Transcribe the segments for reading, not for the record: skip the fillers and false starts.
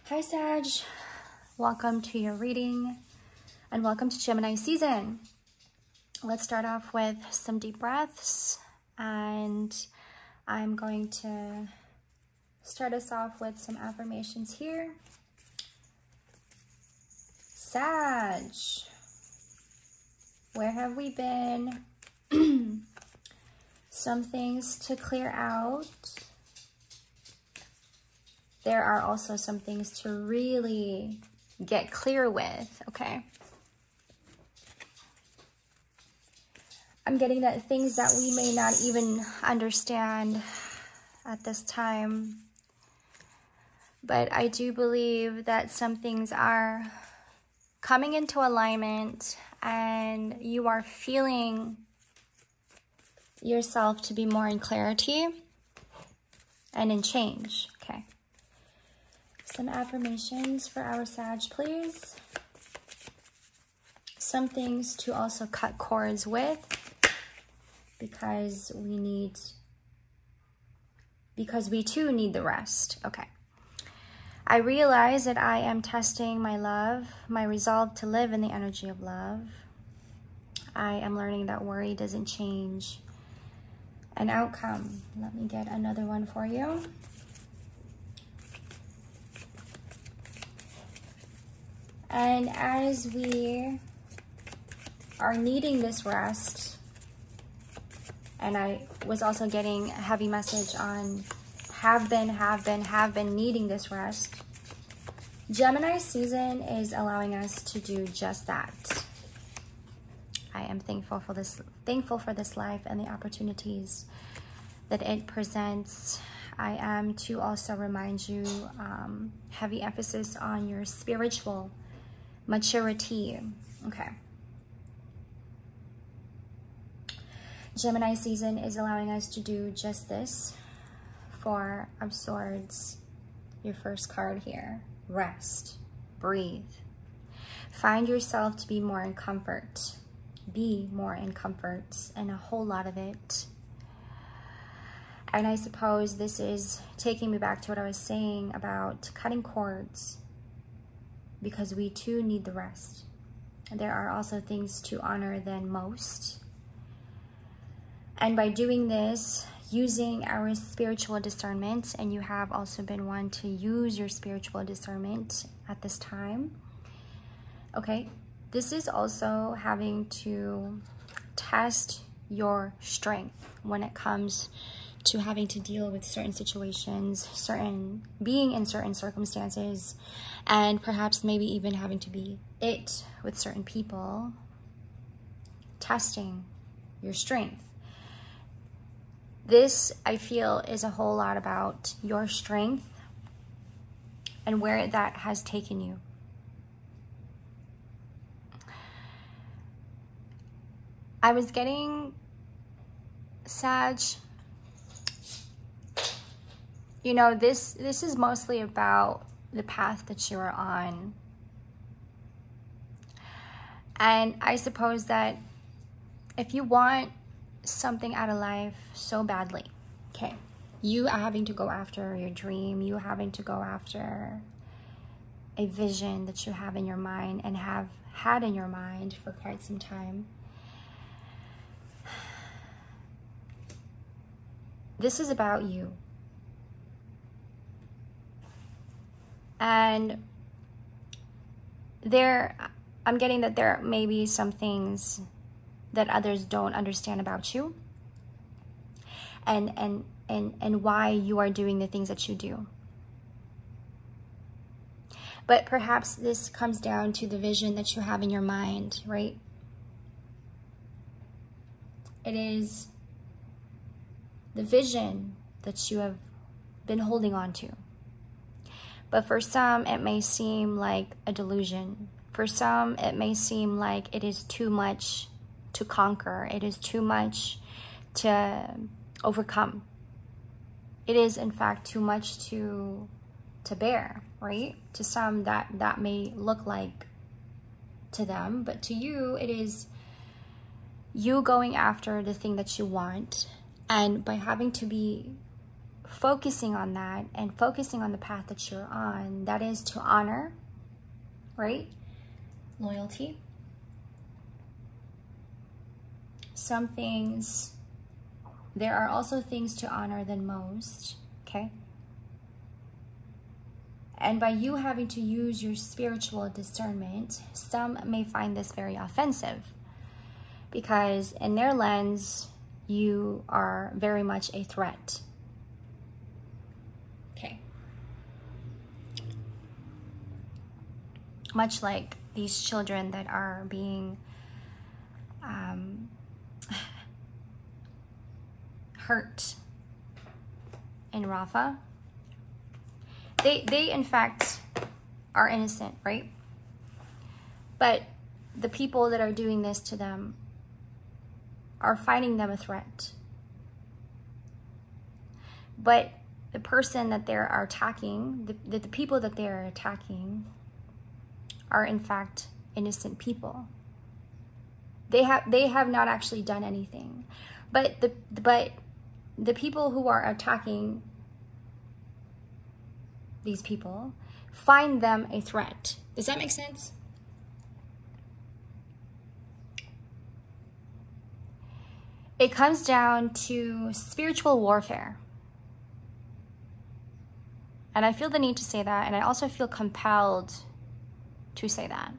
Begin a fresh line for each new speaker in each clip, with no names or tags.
Hi Sag, welcome to your reading and welcome to Gemini season. Let's start off with some deep breaths, and I'm going to start us off with some affirmations here. Sag, where have we been? Some things to clear out. There are also some things to really get clear with, okay? I'm getting that things that we may not even understand at this time. But I do believe that some things are coming into alignment and you are feeling yourself to be more in clarity and in change, okay? Some affirmations for our Sag, please. Some things to also cut cords with because we too need the rest. Okay. I realize that I am testing my love, my resolve to live in the energy of love. I am learning that worry doesn't change an outcome. Let me get another one for you. And as we are needing this rest, and I was also getting a heavy message on have been needing this rest, Gemini season is allowing us to do just that. I am thankful for this life and the opportunities that it presents. I am to also remind you, heavy emphasis on your spiritual maturity. Okay. Gemini season is allowing us to do just this. Four of Swords, your first card here. Rest. Breathe. Find yourself to be more in comfort. Be more in comfort, and a whole lot of it. And I suppose this is taking me back to what I was saying about cutting cords, because we too need the rest. There are also things to honor than most. And by doing this, using our spiritual discernment, and you have also been one to use your spiritual discernment at this time, okay, this is also having to test your strength when it comes to having to deal with certain situations, being in certain circumstances, and perhaps maybe even having to be it with certain people, testing your strength. This, I feel, is a whole lot about your strength and where that has taken you. I was getting, Sag, you know, this is mostly about the path that you are on. And I suppose that if you want something out of life so badly, okay, you are having to go after your dream, you having to go after a vision that you have in your mind and have had in your mind for quite some time. This is about you. And I'm getting that there may be some things that others don't understand about you and why you are doing the things that you do. But perhaps this comes down to the vision that you have in your mind, right? It is the vision that you have been holding on to. But for some, it may seem like a delusion. For some, it may seem like it is too much to conquer. It is too much to overcome. It is, in fact, too much to bear, right? To some, that may look like to them, but to you, it is you going after the thing that you want. And by having to be focusing on that and focusing on the path that you're on, that is to honor, right? Loyalty. Some things, there are also things to honor than most, okay? And by you having to use your spiritual discernment, some may find this very offensive because in their lens, you are very much a threat. Okay. Much like these children that are being hurt in Rafa. They in fact are innocent, right? But the people that are doing this to them are finding them a threat. But the person that they are attacking, the people that they are attacking are in fact innocent people. They have not actually done anything. But the people who are attacking these people find them a threat. Does that make sense? It comes down to spiritual warfare. And I feel the need to say that, and I also feel compelled to say that.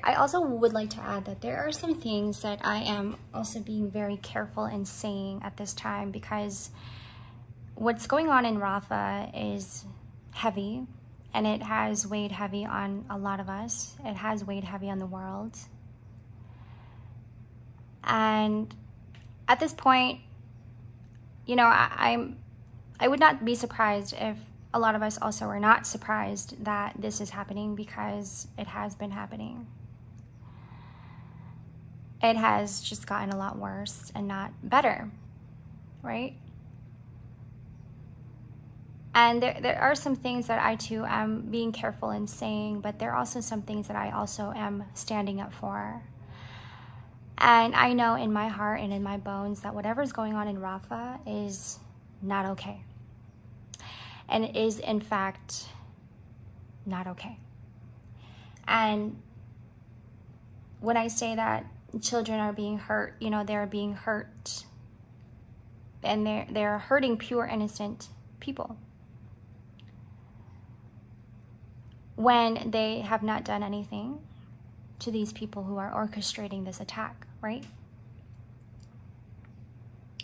I also would like to add that there are some things that I am also being very careful in saying at this time, because what's going on in Rafa is heavy, and it has weighed heavy on a lot of us. It has weighed heavy on the world. And at this point, you know, I would not be surprised if a lot of us also are not surprised that this is happening, because it has been happening. It has just gotten a lot worse and not better, right? And there are some things that I too am being careful in saying, but there are also some things that I also am standing up for. And I know in my heart and in my bones that whatever's going on in Rafa is not okay. And it is, in fact, not okay. And when I say that children are being hurt, you know, they're being hurt. And they're hurting pure, innocent people when they have not done anything to these people who are orchestrating this attack, right?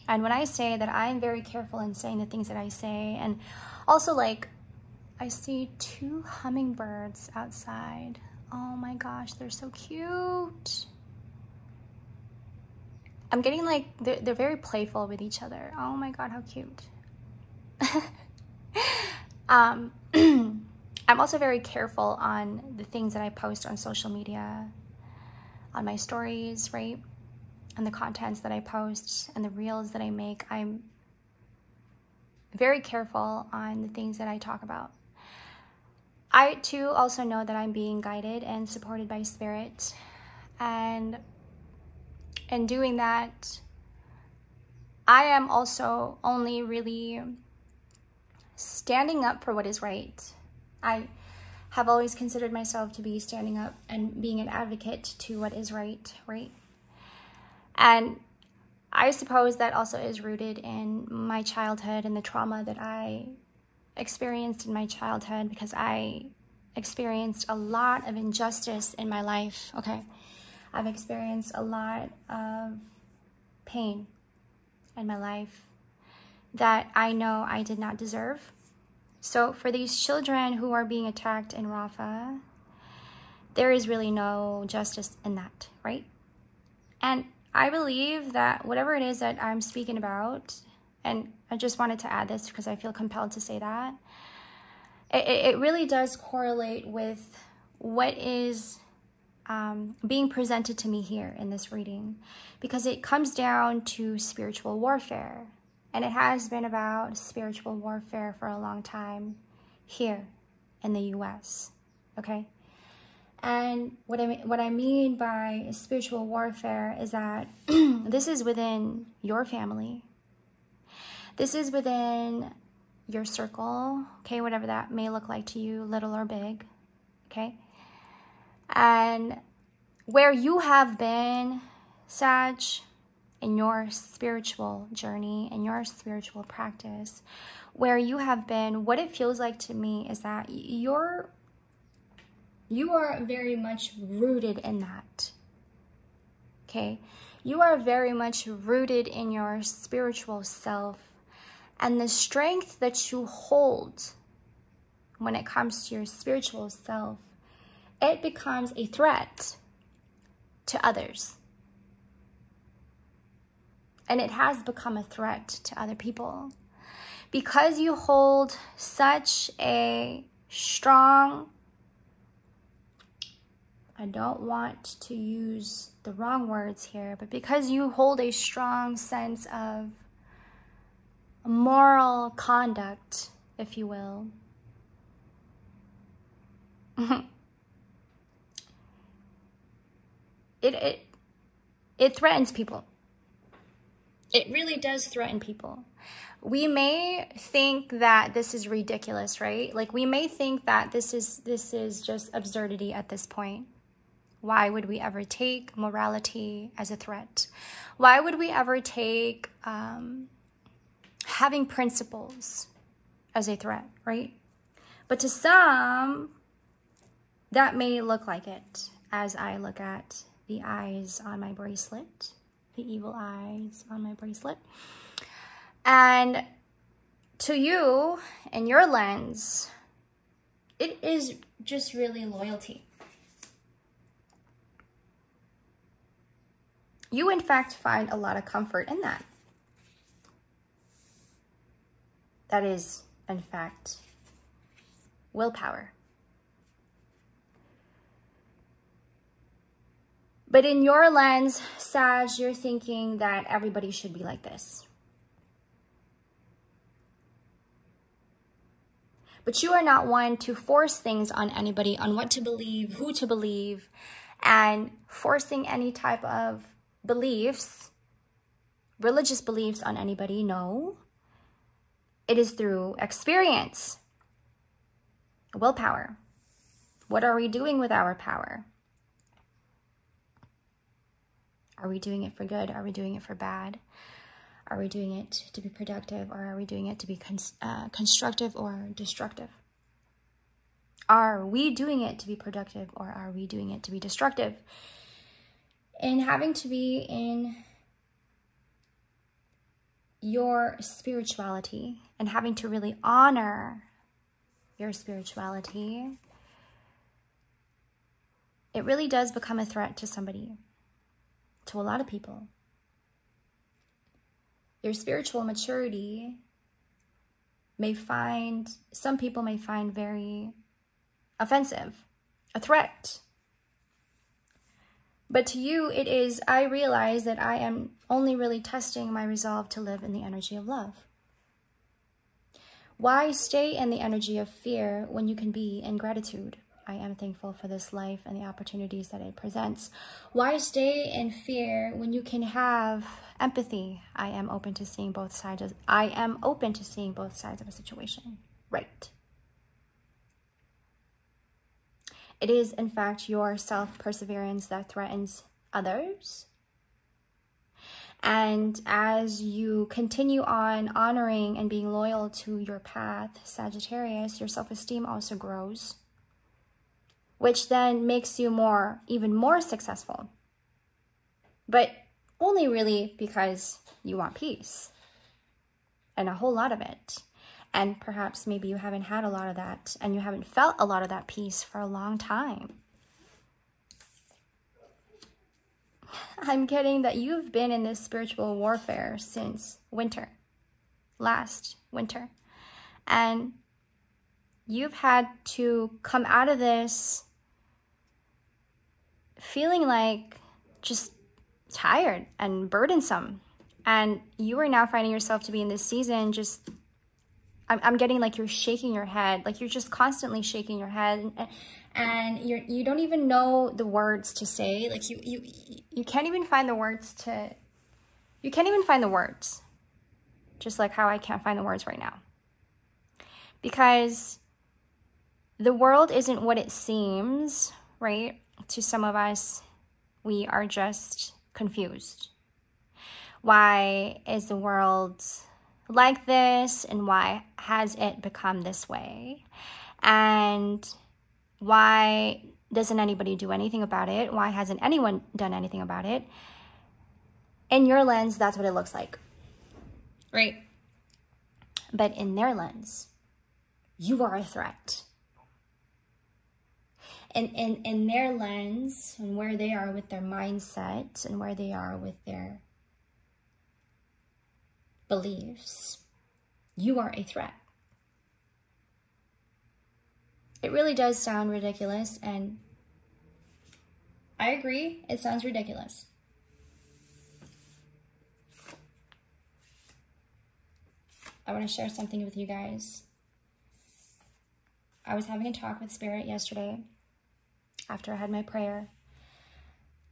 And when I say that, I'm very careful in saying the things that I say. And also, like, I see 2 hummingbirds outside. Oh my gosh, they're so cute. I'm getting like, they're very playful with each other. Oh my God, how cute. I'm also very careful on the things that I post on social media, on my stories, right? And the contents that I post and the reels that I make. I'm very careful on the things that I talk about. I too also know that I'm being guided and supported by Spirit. And in doing that, I am also only really standing up for what is right. I have always considered myself to be standing up and being an advocate to what is right, right? And I suppose that also is rooted in my childhood and the trauma that I experienced in my childhood, because I experienced a lot of injustice in my life, okay? I've experienced a lot of pain in my life that I know I did not deserve. So for these children who are being attacked in Rafa, there is really no justice in that, right? And I believe that whatever it is that I'm speaking about, and I just wanted to add this because I feel compelled to say that, it really does correlate with what is being presented to me here in this reading, because it comes down to spiritual warfare. And it has been about spiritual warfare for a long time here in the US, okay? And what I mean by spiritual warfare is that this is within your family. This is within your circle, okay, whatever that may look like to you, little or big, okay? And where you have been, Sag, in your spiritual journey, in your spiritual practice, where you have been, what it feels like to me is that you are very much rooted in that, okay? You are very much rooted in your spiritual self, and the strength that you hold when it comes to your spiritual self, it becomes a threat to others. And it has become a threat to other people. Because you hold such a strong, I don't want to use the wrong words here, but because you hold a strong sense of moral conduct, if you will, it threatens people. It really does threaten people. We may think that this is ridiculous, right? Like, we may think that this is just absurdity at this point. Why would we ever take morality as a threat? Why would we ever take having principles as a threat, right? But to some, that may look like it, as I look at the eyes on my bracelet, the evil eyes on my bracelet. And to you, in your lens, it is just really loyalty. You, in fact, find a lot of comfort in that. That is, in fact, willpower. But in your lens, Sag, you're thinking that everybody should be like this. But you are not one to force things on anybody, on what to believe, who to believe, and forcing any type of beliefs, religious beliefs on anybody. No. It is through experience, willpower. What are we doing with our power? Are we doing it for good? Are we doing it for bad? Are we doing it to be productive, or are we doing it to be constructive or destructive? Are we doing it to be productive, or are we doing it to be destructive? And having to be in your spirituality and having to really honor your spirituality, it really does become a threat to somebody, to a lot of people. Your spiritual maturity some people may find very offensive, a threat. But to you, it is, I realize that I am only really testing my resolve to live in the energy of love. Why stay in the energy of fear when you can be in gratitude? I am thankful for this life and the opportunities that it presents. Why stay in fear when you can have empathy? I am open to seeing both sides of a situation. Right. It is, in fact, your self-perseverance that threatens others. And as you continue on honoring and being loyal to your path, Sagittarius, your self-esteem also grows, which then makes you even more successful. But only really because you want peace, and a whole lot of it. And perhaps maybe you haven't had a lot of that, and you haven't felt a lot of that peace for a long time. I'm getting that you've been in this spiritual warfare since last winter. And you've had to come out of this feeling like just tired and burdensome. And you are now finding yourself to be in this season just I'm getting like you're shaking your head, like you're just constantly shaking your head, and you don't even know the words to say. Like you can't even find the words to, you can't even find the words. Just like how I can't find the words right now. Because the world isn't what it seems, right? To some of us, we are just confused. Why is the world like this, and why has it become this way? And why doesn't anybody do anything about it? Why hasn't anyone done anything about it? In your lens, that's what it looks like, right? But in their lens, you are a threat. And in their lens, and where they are with their mindset, and where they are with their beliefs, you are a threat. It really does sound ridiculous, and I agree, it sounds ridiculous. I want to share something with you guys. I was having a talk with Spirit yesterday after I had my prayer,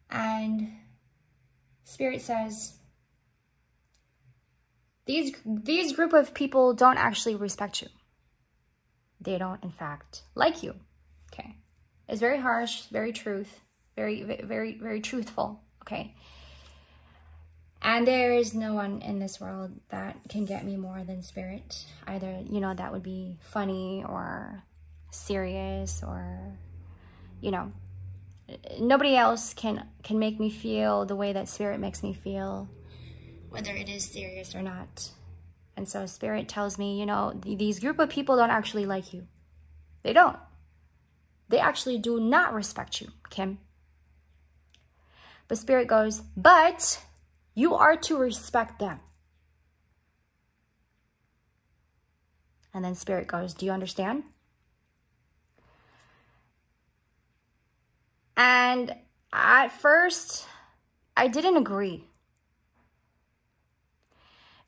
and Spirit says, these group of people don't actually respect you. They don't, in fact, like you. Okay. It's very harsh, very very truthful. Okay. And there is no one in this world that can get me more than Spirit. Either, you know, that would be funny or serious, or, you know, nobody else can make me feel the way that Spirit makes me feel, whether it is serious or not. And so Spirit tells me, you know, these group of people don't actually like you. They don't. They actually do not respect you, Kim. But Spirit goes, but you are to respect them. And then Spirit goes, do you understand? And at first, I didn't agree.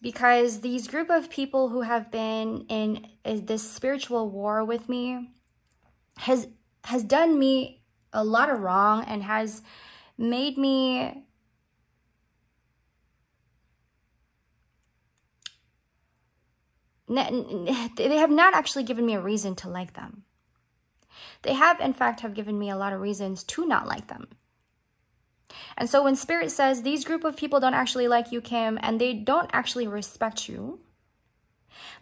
Because these group of people who have been in this spiritual war with me has done me a lot of wrong, and has made me they have not actually given me a reason to like them. They have, in fact, have given me a lot of reasons to not like them. And so when Spirit says these group of people don't actually like you, Kim, and they don't actually respect you,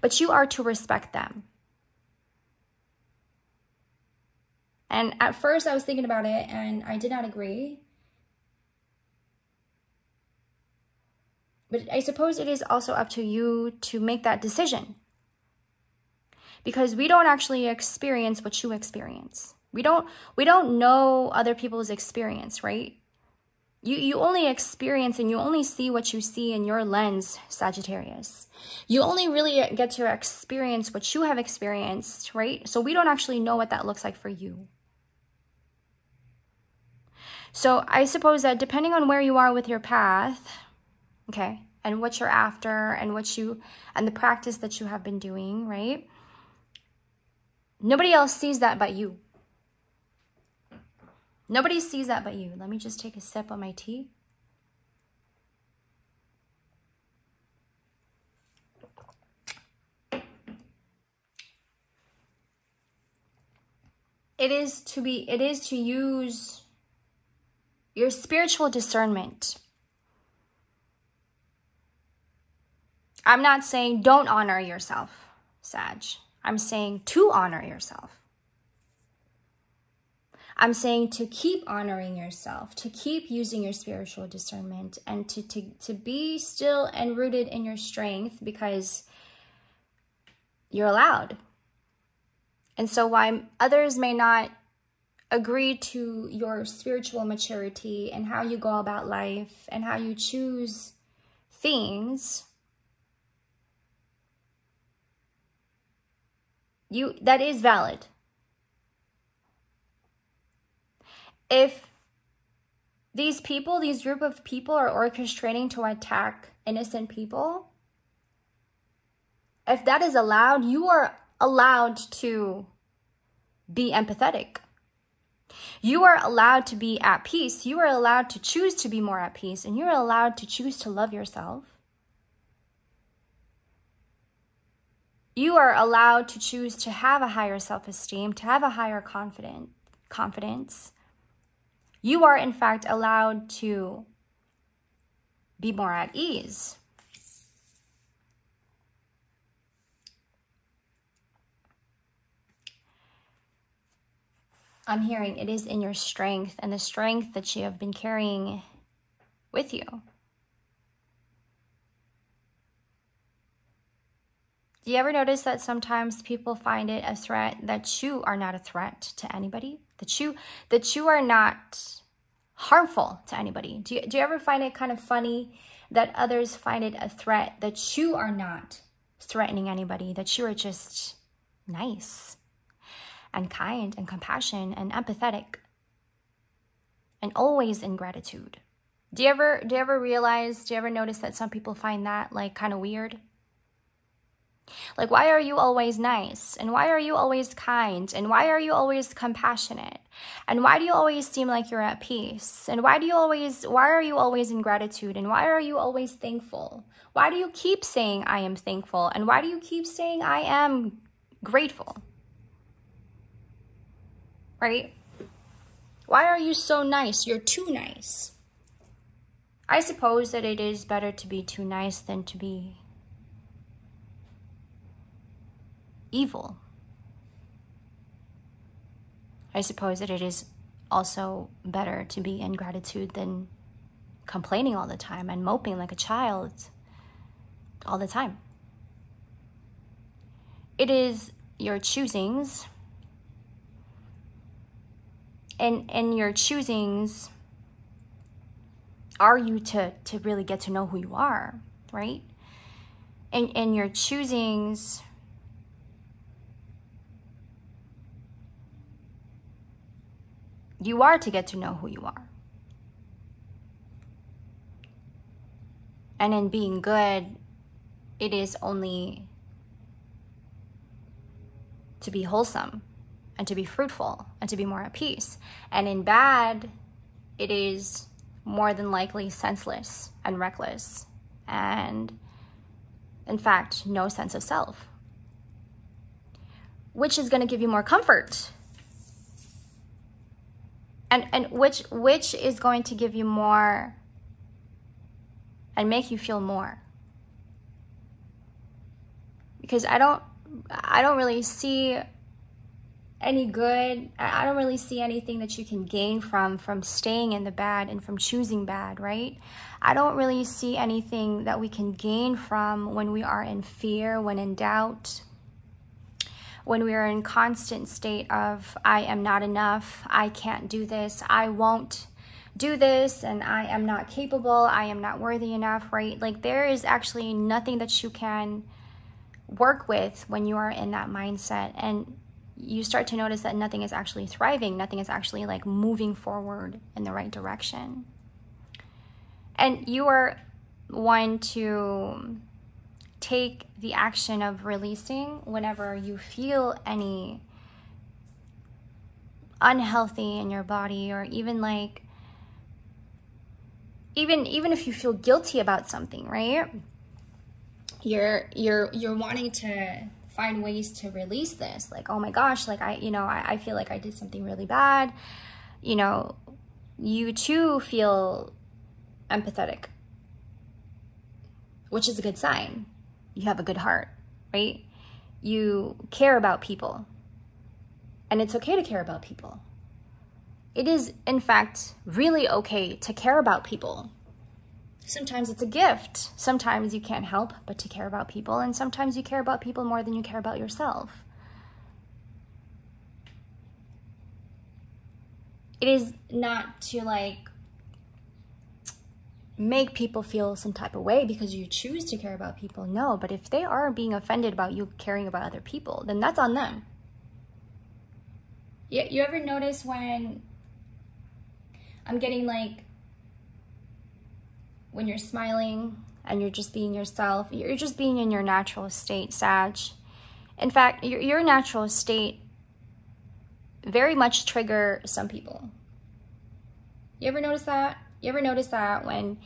but you are to respect them. And at first I was thinking about it, and I did not agree. But I suppose it is also up to you to make that decision. Because we don't actually experience what you experience. We don't know other people's experience, right? You only experience and you only see what you see in your lens, Sagittarius. You only really get to experience what you have experienced, right? So we don't actually know what that looks like for you. So I suppose that depending on where you are with your path, okay, and what you're after, and and the practice that you have been doing, right? Nobody else sees that but you. Nobody sees that but you. Let me just take a sip of my tea. It is to use your spiritual discernment. I'm not saying don't honor yourself, Sag. I'm saying to honor yourself. I'm saying to keep honoring yourself, to keep using your spiritual discernment, and to be still and rooted in your strength, because you're allowed. And so while others may not agree to your spiritual maturity and how you go about life and how you choose things, that is valid. If these group of people are orchestrating to attack innocent people, If that is allowed, you are allowed to be empathetic. You are allowed to be at peace. You are allowed to choose to be more at peace, and you are allowed to choose to love yourself. You are allowed to choose to have a higher self-esteem, to have a higher confidence. You are, in fact, allowed to be more at ease. I'm hearing it is in your strength and the strength that you have been carrying with you. Do you ever notice that sometimes people find it a threat that you are not a threat to anybody? That you are not harmful to anybody? Do you ever find it kind of funny that others find it a threat that you are not threatening anybody, that you are just nice and kind and compassionate and empathetic and always in gratitude? Do you ever notice that some people find that like kind of weird? Like, why are you always nice? And why are you always kind? And why are you always compassionate? And why do you always seem like you're at peace? And why are you always in gratitude? And why are you always thankful? Why do you keep saying I am thankful? And why do you keep saying I am grateful? Right? Why are you so nice? You're too nice. I suppose that it is better to be too nice than to be evil. I suppose that it is also better to be in gratitude than complaining all the time and moping like a child all the time. It is your choosings, and your choosings are you to really get to know who you are, right? And your choosings you are to get to know who you are. And in being good, it is only to be wholesome and to be fruitful and to be more at peace. And in bad, it is more than likely senseless and reckless and, in fact, no sense of self, which is going to give you more comfort. And which is going to give you more and make you feel more. Because I don't really see any good, I don't really see anything that you can gain from staying in the bad and from choosing bad, right? I don't really see anything that we can gain from when we are in fear, when in doubt, when we are in constant state of, I am not enough, I can't do this, I won't do this, and I am not capable, I am not worthy enough, right? Like, there is actually nothing that you can work with when you are in that mindset. And you start to notice that nothing is actually thriving, nothing is actually like moving forward in the right direction. And you are one to take the action of releasing whenever you feel any unhealthy in your body, or even like even if you feel guilty about something, right? You're wanting to find ways to release this, like, oh my gosh, like I feel like I did something really bad. You know, you too feel empathetic, which is a good sign. You have a good heart, right? You care about people. And it's okay to care about people. It is, in fact, really okay to care about people. Sometimes it's a gift. Sometimes you can't help but to care about people. And sometimes you care about people more than you care about yourself. It is not to like make people feel some type of way because you choose to care about people. No, but if they are being offended about you caring about other people, then that's on them. You ever notice when I'm getting like, when you're smiling and you're just being yourself. You're just being in your natural state, Sag. In fact, your natural state very much trigger some people. You ever notice that? You ever notice that when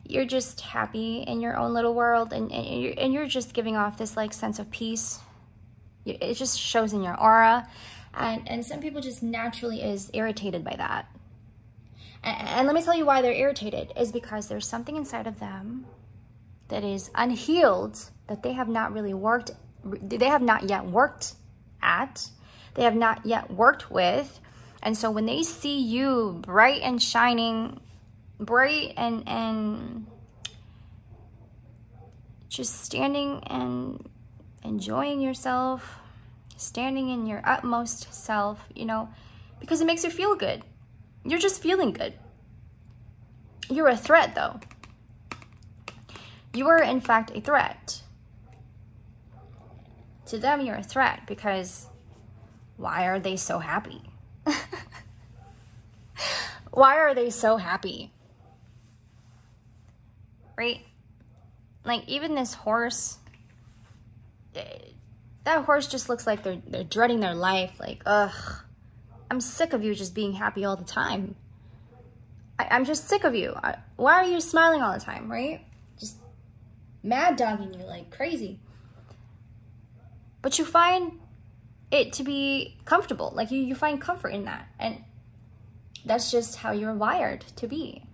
you're just happy in your own little world and you're just giving off this like sense of peace? It just shows in your aura. And some people just naturally is irritated by that. And let me tell you why they're irritated. Is because there's something inside of them that is unhealed, that they have not really worked, they have not yet worked at, they have not yet worked with. And so when they see you bright and shining, bright and just standing and enjoying yourself, standing in your utmost self, you know, because it makes you feel good. You're just feeling good. You're a threat, though. You are, in fact, a threat. To them, you're a threat because why are they so happy? Why are they so happy? Right? Like, even this horse, that horse just looks like they're dreading their life. Like, ugh, I'm sick of you just being happy all the time. I'm just sick of you. Why are you smiling all the time, right? Just mad dogging you like crazy. But you find it to be comfortable. Like, you find comfort in that. And that's just how you're wired to be.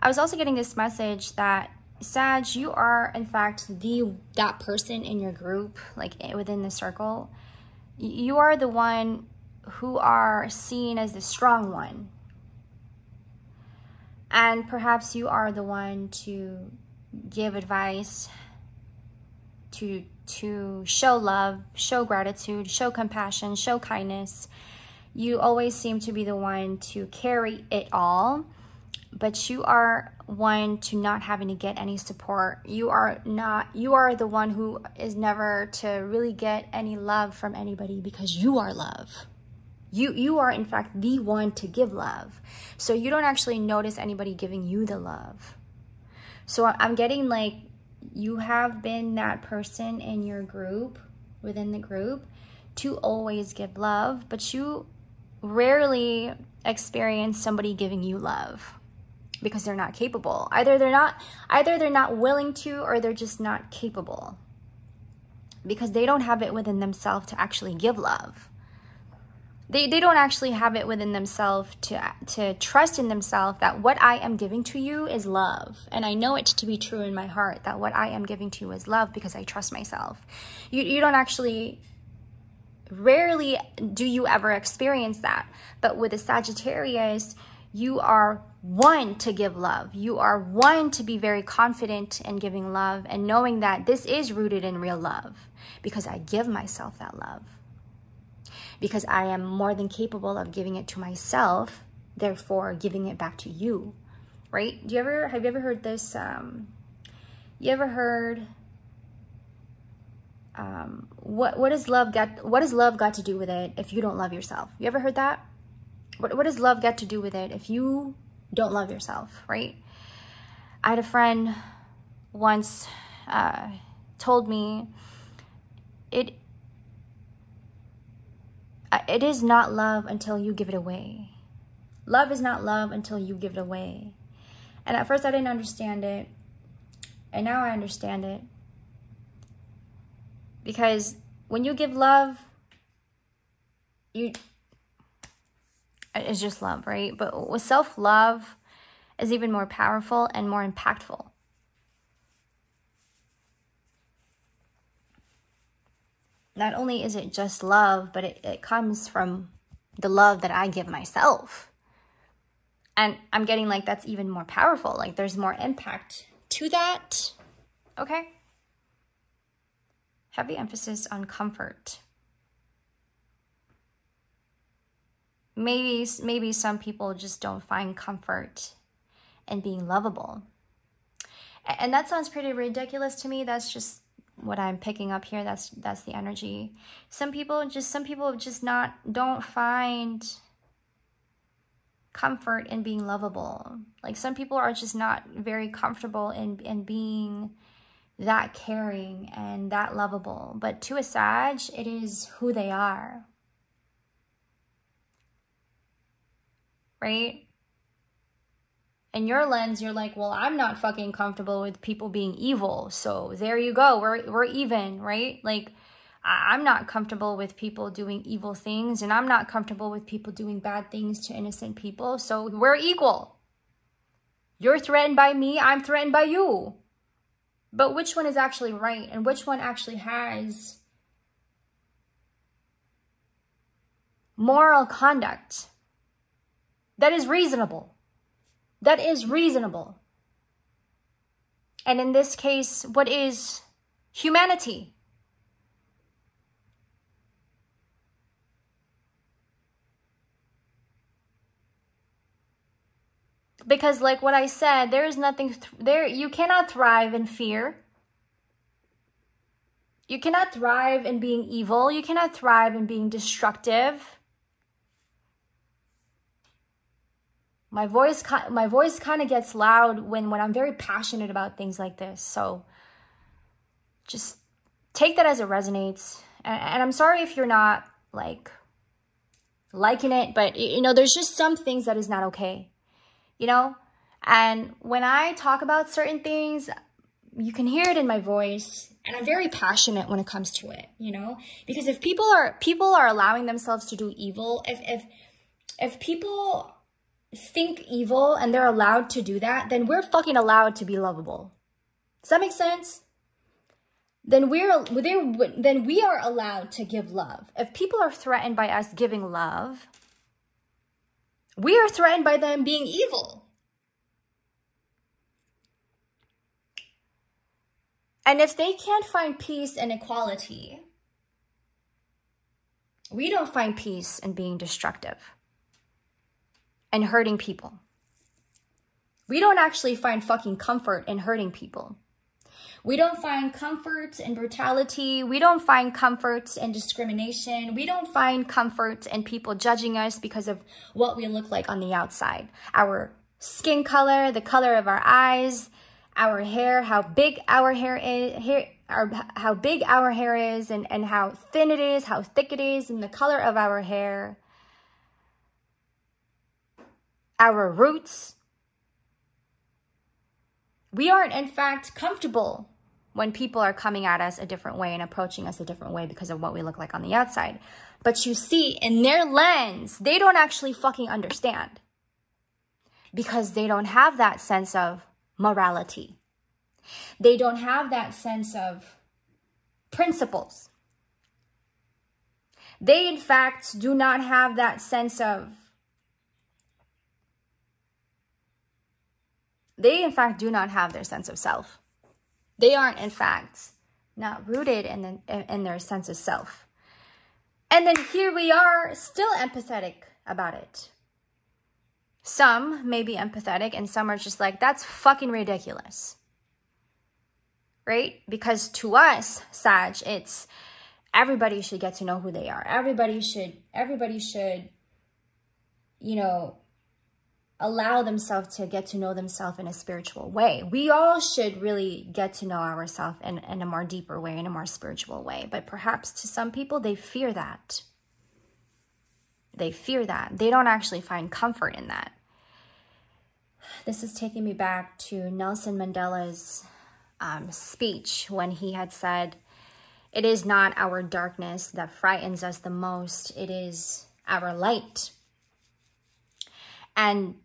I was also getting this message that, Sag, you are, in fact, that person in your group, like within the circle. You are the one who are seen as the strong one. And perhaps you are the one to give advice, to show love, show gratitude, show compassion, show kindness. You always seem to be the one to carry it all, but you are one to not having to get any support. You are the one who is never to really get any love from anybody because you are love. You are, in fact, the one to give love. So you don't actually notice anybody giving you the love. So I'm getting like, you have been that person in your group, within the group, to always give love, but you rarely experience somebody giving you love because they're not capable. Either they're not willing to, or they're just not capable because they don't have it within themselves to actually give love. They don't actually have it within themselves to trust in themselves that what I am giving to you is love. And I know it to be true in my heart that what I am giving to you is love because I trust myself. You don't actually, rarely do you ever experience that. But with a Sagittarius, you are one to give love. You are one to be very confident in giving love and knowing that this is rooted in real love because I give myself that love. Because I am more than capable of giving it to myself, therefore giving it back to you, right? Have you ever heard this? You ever heard, what does love got to do with it if you don't love yourself? You ever heard that? What does love got to do with it if you don't love yourself, right? I had a friend once told me, it is not love until you give it away. Love is not love until you give it away. And at first I didn't understand it. And now I understand it. Because when you give love, it's just love, right? But with self-love is even more powerful and more impactful. Not only is it just love, but it comes from the love that I give myself. And I'm getting like that's even more powerful. Like there's more impact to that. Okay? Heavy emphasis on comfort. Maybe some people just don't find comfort in being lovable. And that sounds pretty ridiculous to me. That's just what I'm picking up here. That's the energy. Some people just don't find comfort in being lovable. Like some people are just not very comfortable in being that caring and that lovable. But to a Sag, it is who they are. Right? In your lens, you're like, well, I'm not fucking comfortable with people being evil. So there you go. We're even, right? Like, I'm not comfortable with people doing evil things, and I'm not comfortable with people doing bad things to innocent people. So we're equal. You're threatened by me. I'm threatened by you. But which one is actually right? And which one actually has moral conduct that is reasonable? That is reasonable. And in this case, what is humanity? Because like what I said, there is nothing there. You cannot thrive in fear. You cannot thrive in being evil. You cannot thrive in being destructive. My voice kind of gets loud when I'm very passionate about things like this. So just take that as it resonates. And I'm sorry if you're not like liking it, but you know, there's just some things that is not okay. You know, and when I talk about certain things, you can hear it in my voice, and I'm very passionate when it comes to it, you know, because if people are allowing themselves to do evil, if people think evil and they're allowed to do that, then we're fucking allowed to be lovable. Does that make sense? Then we are allowed to give love. If people are threatened by us giving love, we are threatened by them being evil. And if they can't find peace and equality, we don't find peace in being destructive and hurting people. We don't actually find fucking comfort in hurting people. We don't find comfort in brutality. We don't find comfort in discrimination. We don't find comfort in people judging us because of what we look like on the outside. Our skin color, the color of our eyes, our hair, how big our hair is, how big our hair is, and how thin it is, how thick it is, and the color of our hair. Our roots. We aren't, in fact, comfortable when people are coming at us a different way and approaching us a different way because of what we look like on the outside. But you see, in their lens, they don't actually fucking understand because they don't have that sense of morality. They don't have that sense of principles. They, in fact, do not have that sense of They, in fact, do not have their sense of self. They aren't, in fact, not rooted in their sense of self. And then here we are, still empathetic about it. Some may be empathetic, and some are just like, that's fucking ridiculous. Right? Because to us, Sag, it's everybody should get to know who they are. Everybody should, you know, allow themselves to get to know themselves in a spiritual way. We all should really get to know ourselves in a more deeper way, in a more spiritual way. But perhaps to some people, they fear that. They fear that. They don't actually find comfort in that. This is taking me back to Nelson Mandela's speech when he had said, "It is not our darkness that frightens us the most. It is our light." And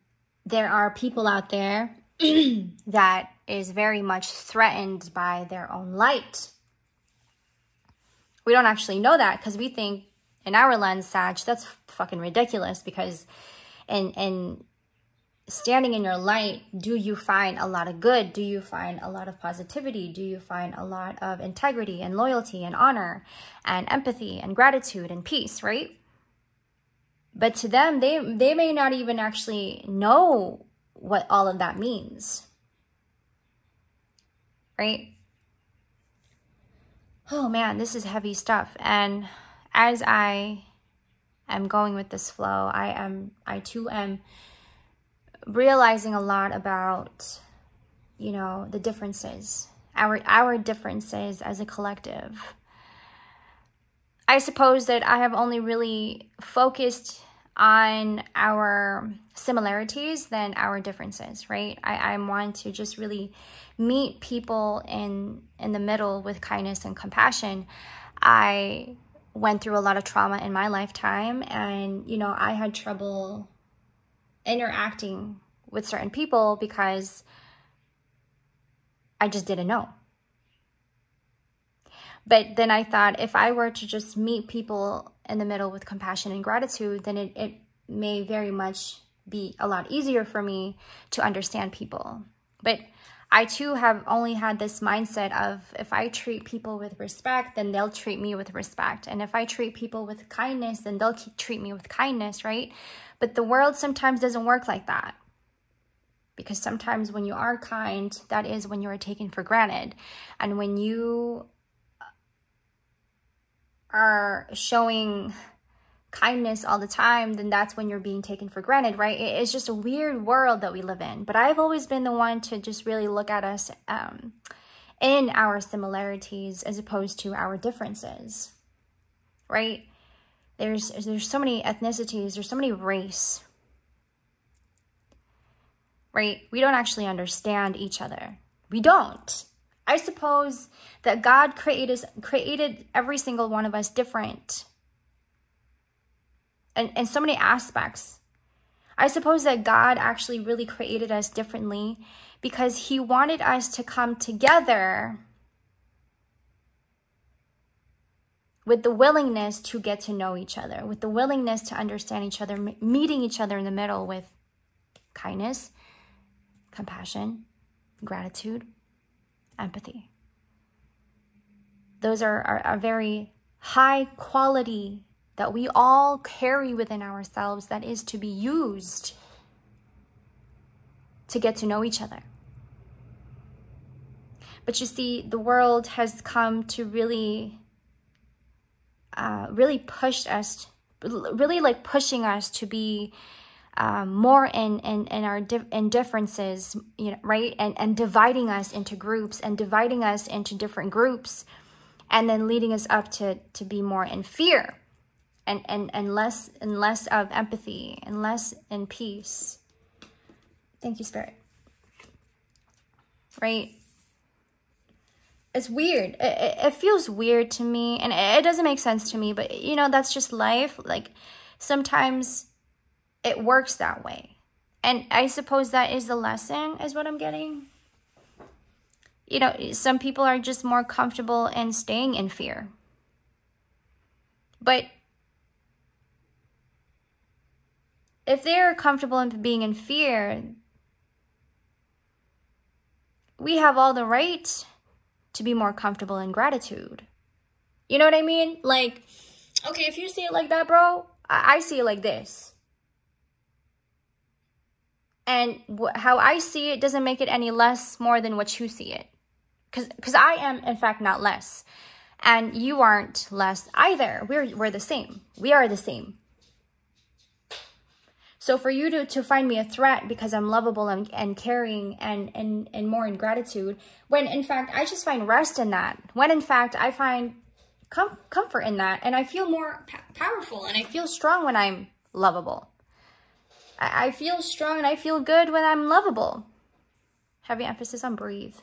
there are people out there that is very much threatened by their own light. We don't actually know that because we think in our lens, Sag, that's fucking ridiculous, because in standing in your light, do you find a lot of good? Do you find a lot of positivity? Do you find a lot of integrity and loyalty and honor and empathy and gratitude and peace, right? But to them, they may not even actually know what all of that means. Right? Oh man, this is heavy stuff. And as I am going with this flow, I too am realizing a lot about, you know, the differences, our differences as a collective. I suppose that I have only really focused on our similarities than our differences, right? I want to just really meet people in the middle with kindness and compassion. I went through a lot of trauma in my lifetime, and, you know, I had trouble interacting with certain people because I just didn't know. But then I thought, if I were to just meet people in the middle with compassion and gratitude, then it may very much be a lot easier for me to understand people. But I too have only had this mindset of, if I treat people with respect, then they'll treat me with respect. And if I treat people with kindness, then they'll treat me with kindness, right? But the world sometimes doesn't work like that. Because sometimes when you are kind, that is when you are taken for granted. And when you are showing kindness all the time, then that's when you're being taken for granted, right? It's just a weird world that we live in. But I've always been the one to just really look at us in our similarities as opposed to our differences, right? There's so many ethnicities, there's so many race, right? We don't actually understand each other. We don't. I suppose that God created every single one of us different in so many aspects. I suppose that God actually really created us differently because he wanted us to come together with the willingness to get to know each other, with the willingness to understand each other, meeting each other in the middle with kindness, compassion, gratitude, empathy. Those are a very high quality that we all carry within ourselves that is to be used to get to know each other. But you see, the world has come to really push us, really like pushing us to be more in differences, you know, right? And dividing us into groups and dividing us into different groups, and then leading us up to be more in fear and less of empathy and less in peace. Thank you, Spirit. Right? It's weird. It feels weird to me, and it doesn't make sense to me, but you know, that's just life. Like, sometimes it works that way. And I suppose that is the lesson, is what I'm getting. You know, some people are just more comfortable in staying in fear. But if they're comfortable in being in fear, we have all the right to be more comfortable in gratitude. You know what I mean? Like, okay, if you see it like that, bro, I see it like this. And how I see it doesn't make it any less more than what you see it. Because I am, in fact, not less. And you aren't less either. We're the same. We are the same. So for you to find me a threat because I'm lovable and caring and more in gratitude, when in fact I just find rest in that, when in fact I find comfort in that, and I feel more powerful and I feel strong when I'm lovable. I feel strong and I feel good when I'm lovable. Heavy emphasis on breathe.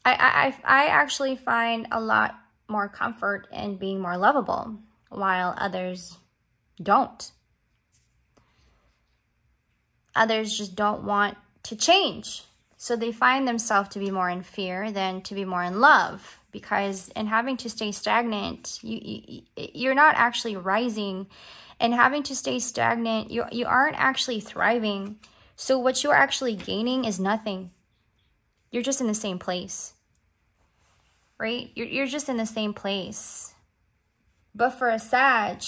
I actually find a lot more comfort in being more lovable, while others don't. Others just don't want to change. So they find themselves to be more in fear than to be more in love. Because in having to stay stagnant, you're not actually rising. And having to stay stagnant, you aren't actually thriving. So what you're actually gaining is nothing. You're just in the same place. Right? You're just in the same place. But for a Sag,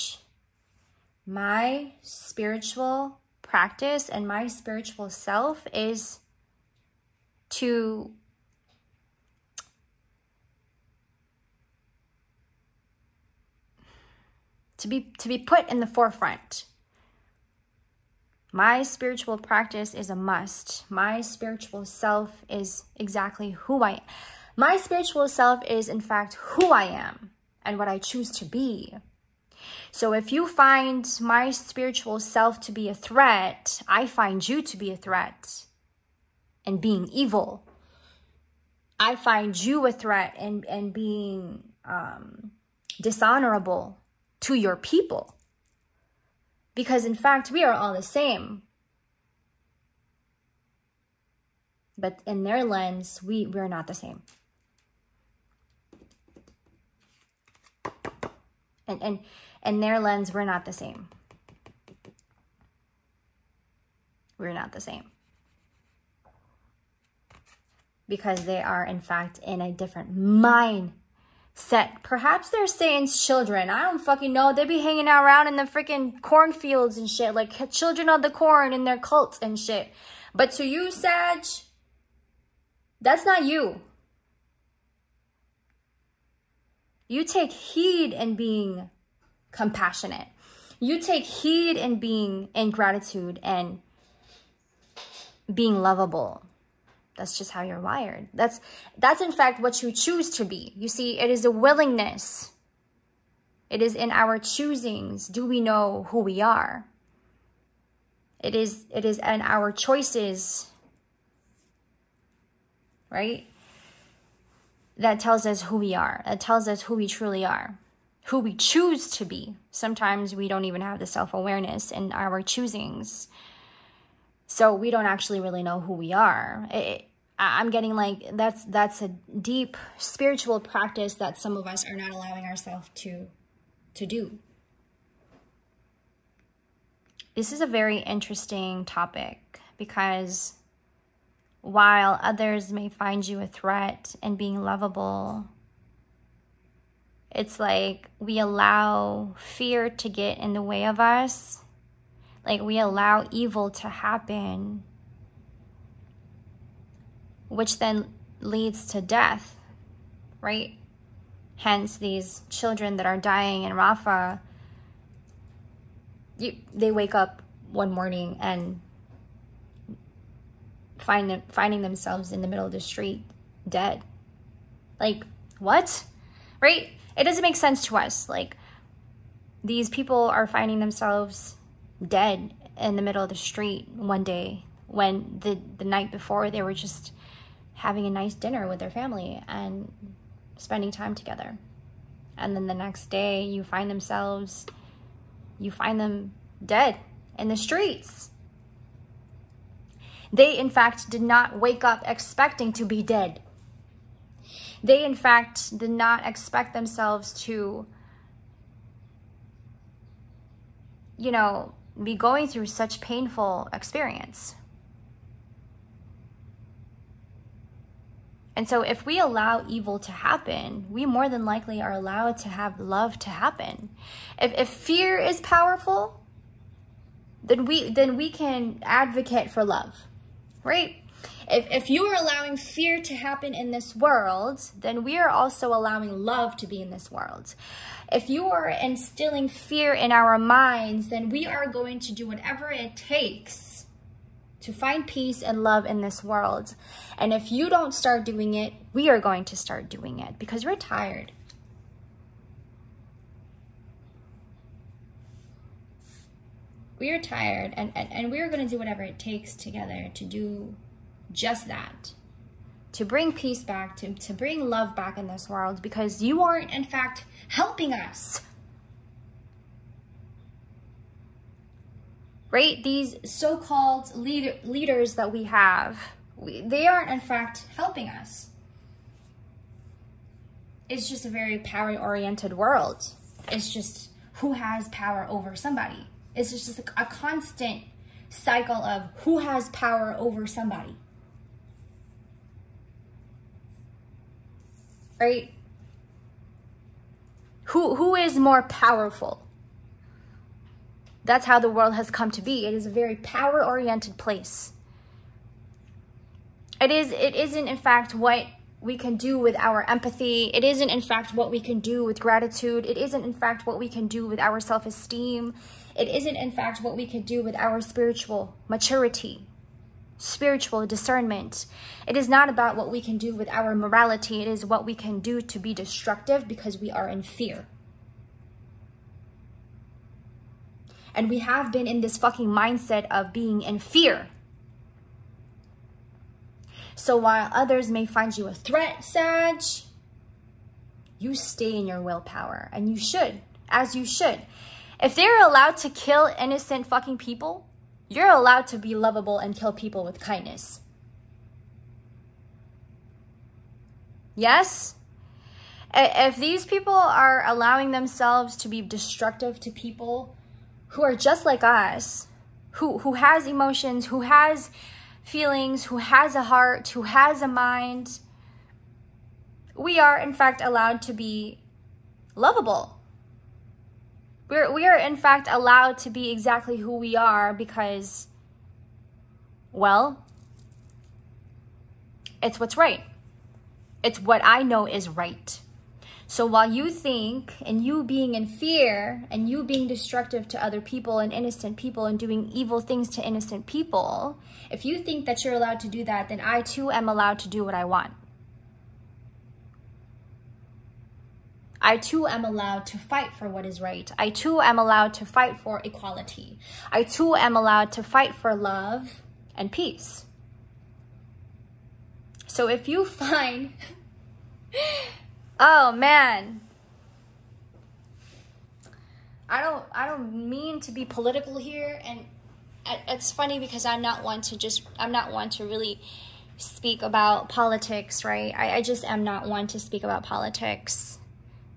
my spiritual practice and my spiritual self is to to be put in the forefront. My spiritual practice is a must. My spiritual self is exactly who I am. My spiritual self is, in fact, who I am and what I choose to be. So if you find my spiritual self to be a threat, I find you to be a threat and being evil. I find you a threat and being dishonorable to your people. Because in fact, we are all the same. But in their lens, we're not the same. And in their lens, we're not the same. We're not the same. Because they are, in fact, in a different mindset. Perhaps they're Satan's children. I don't fucking know. They be hanging out around in the freaking cornfields and shit. Like children of the corn in their cults and shit. But to you, Sag, that's not you. You take heed in being compassionate. You take heed in being in gratitude and being lovable. That's just how you're wired. That's in fact what you choose to be. You see, it is a willingness. It is in our choosings. Do we know who we are? It is in our choices, right? That tells us who we are. That tells us who we truly are. Who we choose to be. Sometimes we don't even have the self-awareness in our choosings. So we don't actually really know who we are. I'm getting like, that's a deep spiritual practice that some of us are not allowing ourselves to do. This is a very interesting topic because while others may find you a threat and being lovable, it's like we allow fear to get in the way of us. Like we allow evil to happen, which then leads to death, right? Hence these children that are dying in Rafah, they wake up one morning and finding themselves in the middle of the street, dead. Like, what? Right? It doesn't make sense to us. Like, these people are finding themselves dead in the middle of the street one day when the night before they were just having a nice dinner with their family and spending time together. And then the next day you find them dead in the streets. They, in fact, did not wake up expecting to be dead. They, in fact, did not expect themselves to, you know, be going through such painful experience. And so if we allow evil to happen, we more than likely are allowed to have love to happen. If fear is powerful, then we can advocate for love, right? If you are allowing fear to happen in this world, then we are also allowing love to be in this world. If you are instilling fear in our minds, then we are going to do whatever it takes to find peace and love in this world. And if you don't start doing it, we are going to start doing it because we're tired. We are tired, and we are going to do whatever it takes together to do just that. To bring peace back, to bring love back in this world, because you aren't, in fact, helping us. Right? These so-called leaders that we have, they aren't, in fact, helping us. It's just a very power-oriented world. It's just who has power over somebody. It's just a constant cycle of who has power over somebody. Right? Who is more powerful? That's how the world has come to be. It is a very power-oriented place. It isn't, in fact, what we can do with our empathy. It isn't, in fact, what we can do with gratitude. It isn't, in fact, what we can do with our self-esteem. It isn't, in fact, what we can do with our spiritual maturity, spiritual discernment. It is not about what we can do with our morality. It is what we can do to be destructive because we are in fear. And we have been in this fucking mindset of being in fear. So while others may find you a threat, Sag, you stay in your willpower. And you should, as you should. If they're allowed to kill innocent fucking people, you're allowed to be lovable and kill people with kindness. Yes? If these people are allowing themselves to be destructive to people who are just like us, who has emotions, who has feelings, who has a heart, who has a mind, we are in fact allowed to be lovable. We are in fact allowed to be exactly who we are because, well, it's what's right. It's what I know is right. So while you think, and you being in fear, and you being destructive to other people and innocent people and doing evil things to innocent people, if you think that you're allowed to do that, then I too am allowed to do what I want. I too am allowed to fight for what is right. I too am allowed to fight for equality. I too am allowed to fight for love and peace. So if you find... Oh man, I don't mean to be political here, and it's funny because I'm not one to really speak about politics, right? I just am not one to speak about politics.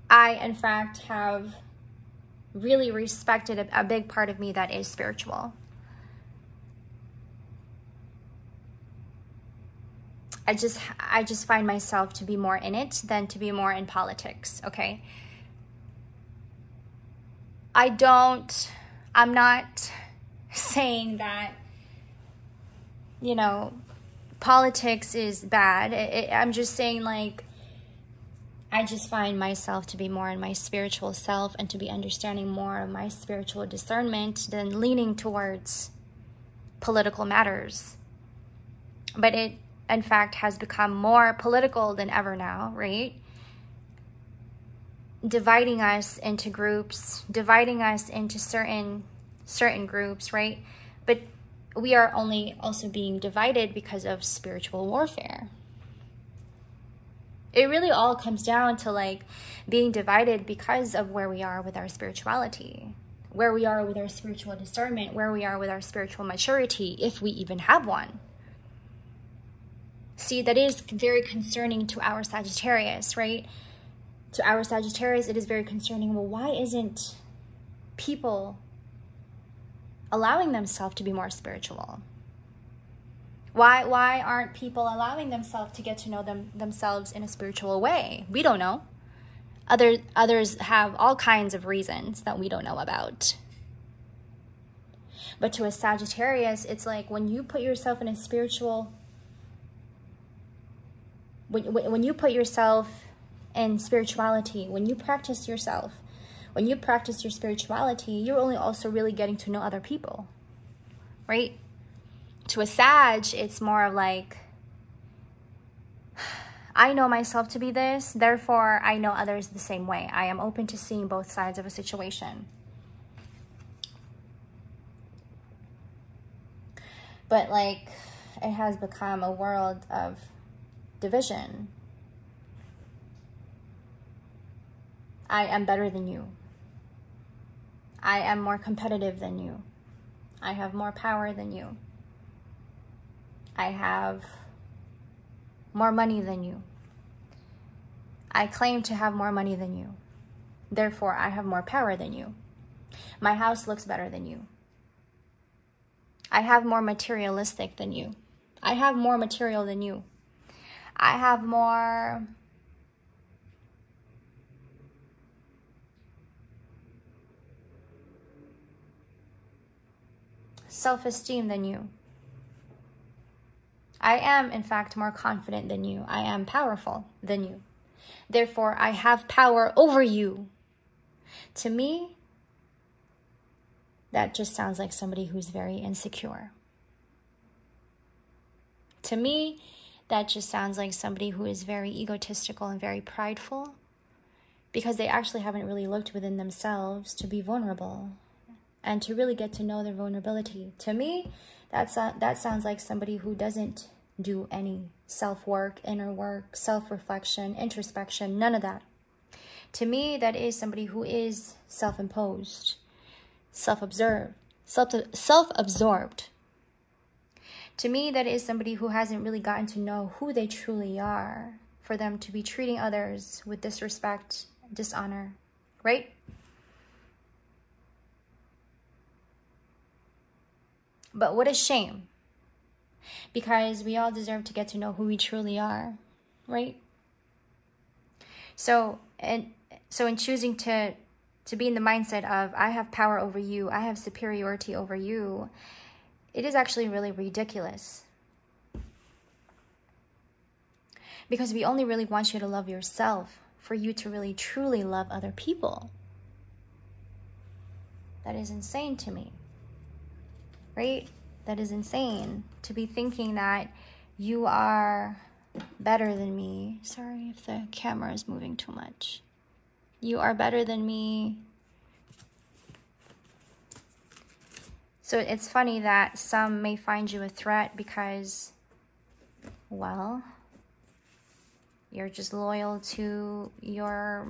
I, in fact, have really respected a big part of me that is spiritual. I just find myself to be more in it than to be more in politics, okay? I'm not saying that, you know, politics is bad. I'm just saying, like, I just find myself to be more in my spiritual self and to be understanding more of my spiritual discernment than leaning towards political matters. But it, in fact, has become more political than ever now, right? Dividing us into groups, dividing us into certain groups, right? But we are only also being divided because of spiritual warfare. It really all comes down to like being divided because of where we are with our spirituality, where we are with our spiritual discernment, where we are with our spiritual maturity, if we even have one. See, that is very concerning to our Sagittarius, right? To our Sagittarius, it is very concerning. Well, why isn't people allowing themselves to be more spiritual? Why aren't people allowing themselves to get to know themselves in a spiritual way? We don't know. Others have all kinds of reasons that we don't know about. But to a Sagittarius, it's like when you put yourself in a spiritual... When you put yourself in spirituality, when you practice yourself, when you practice your spirituality, you're only also really getting to know other people, right? To a Sag, it's more of like, I know myself to be this, therefore I know others the same way. I am open to seeing both sides of a situation. But like, it has become a world of division. I am better than you. I am more competitive than you. I have more power than you. I have more money than you. I claim to have more money than you. Therefore, I have more power than you. My house looks better than you. I have more materialistic than you. I have more material than you. I have more self-esteem than you. I am, in fact, more confident than you. I am powerful than you. Therefore, I have power over you. To me, that just sounds like somebody who's very insecure. To me, that just sounds like somebody who is very egotistical and very prideful, because they actually haven't really looked within themselves to be vulnerable and to really get to know their vulnerability. To me, that sounds like somebody who doesn't do any self-work, inner work, self-reflection, introspection, none of that. To me, that is somebody who is self-imposed, self-observed, self-absorbed. To me, that is somebody who hasn't really gotten to know who they truly are for them to be treating others with disrespect, dishonor, right? But what a shame, because we all deserve to get to know who we truly are, right? So in choosing to be in the mindset of, I have power over you, I have superiority over you, it is actually really ridiculous. Because we only really want you to love yourself for you to really truly love other people. That is insane to me, right? That is insane to be thinking that you are better than me. Sorry if the camera is moving too much. You are better than me. So it's funny that some may find you a threat because, well, you're just loyal to your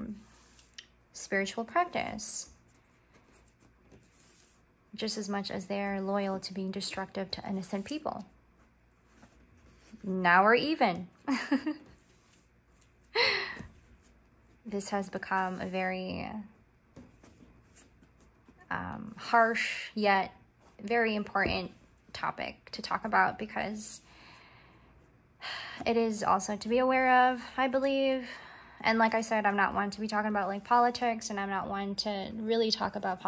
spiritual practice, just as much as they're loyal to being destructive to innocent people. Now we're even. This has become a very harsh yet very important topic to talk about, because it is also to be aware of, I believe. And like I said, I'm not one to be talking about like politics, and I'm not one to really talk about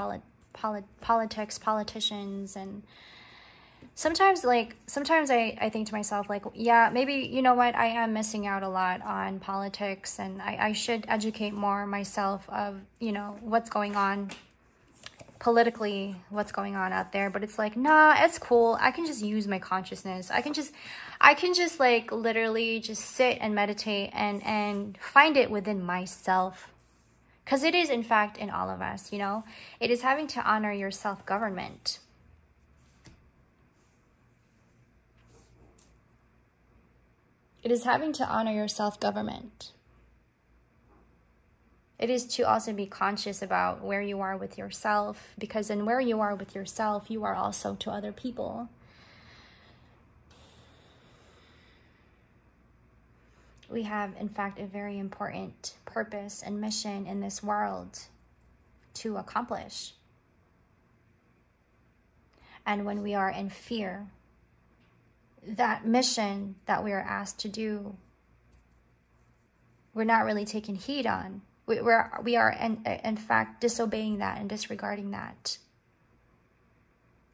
politics, politicians. And sometimes I think to myself, like, yeah, maybe, you know what, I am missing out a lot on politics, and I should educate more myself of, you know, what's going on politically, what's going on out there. But it's like, nah, it's cool. I can just use my consciousness. I can just like literally just sit and meditate and find it within myself. Because it is, in fact, in all of us, you know. It is having to honor your self-government. It is having to honor your self-government. It is to also be conscious about where you are with yourself, because in where you are with yourself, you are also to other people. We have, in fact, a very important purpose and mission in this world to accomplish. And when we are in fear, that mission that we are asked to do, we're not really taking heed on. We are in fact disobeying that and disregarding that.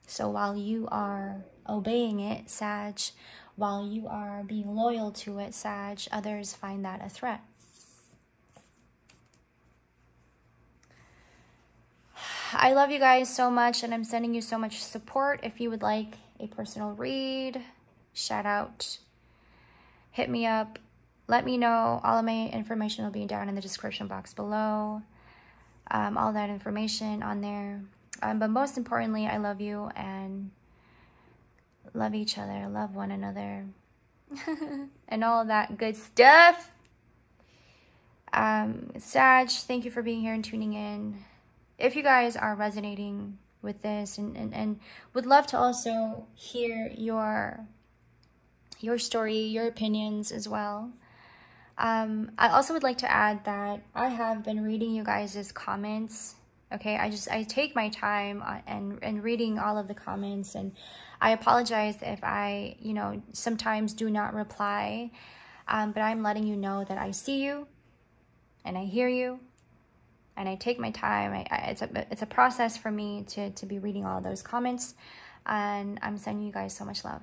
So while you are obeying it, Sag, while you are being loyal to it, Sag, others find that a threat. I love you guys so much, and I'm sending you so much support. If you would like a personal read, shout out, hit me up. Let me know. All of my information will be down in the description box below. All that information on there. But most importantly, I love you and love each other, love one another, and all that good stuff. Sag, thank you for being here and tuning in. If you guys are resonating with this and would love to also hear your story, your opinions as well. I also would like to add that I have been reading you guys' comments. Okay, I take my time and reading all of the comments, and I apologize if I, you know, sometimes do not reply, but I'm letting you know that I see you and I hear you, and I take my time. It's a process for me to be reading all of those comments, and I'm sending you guys so much love.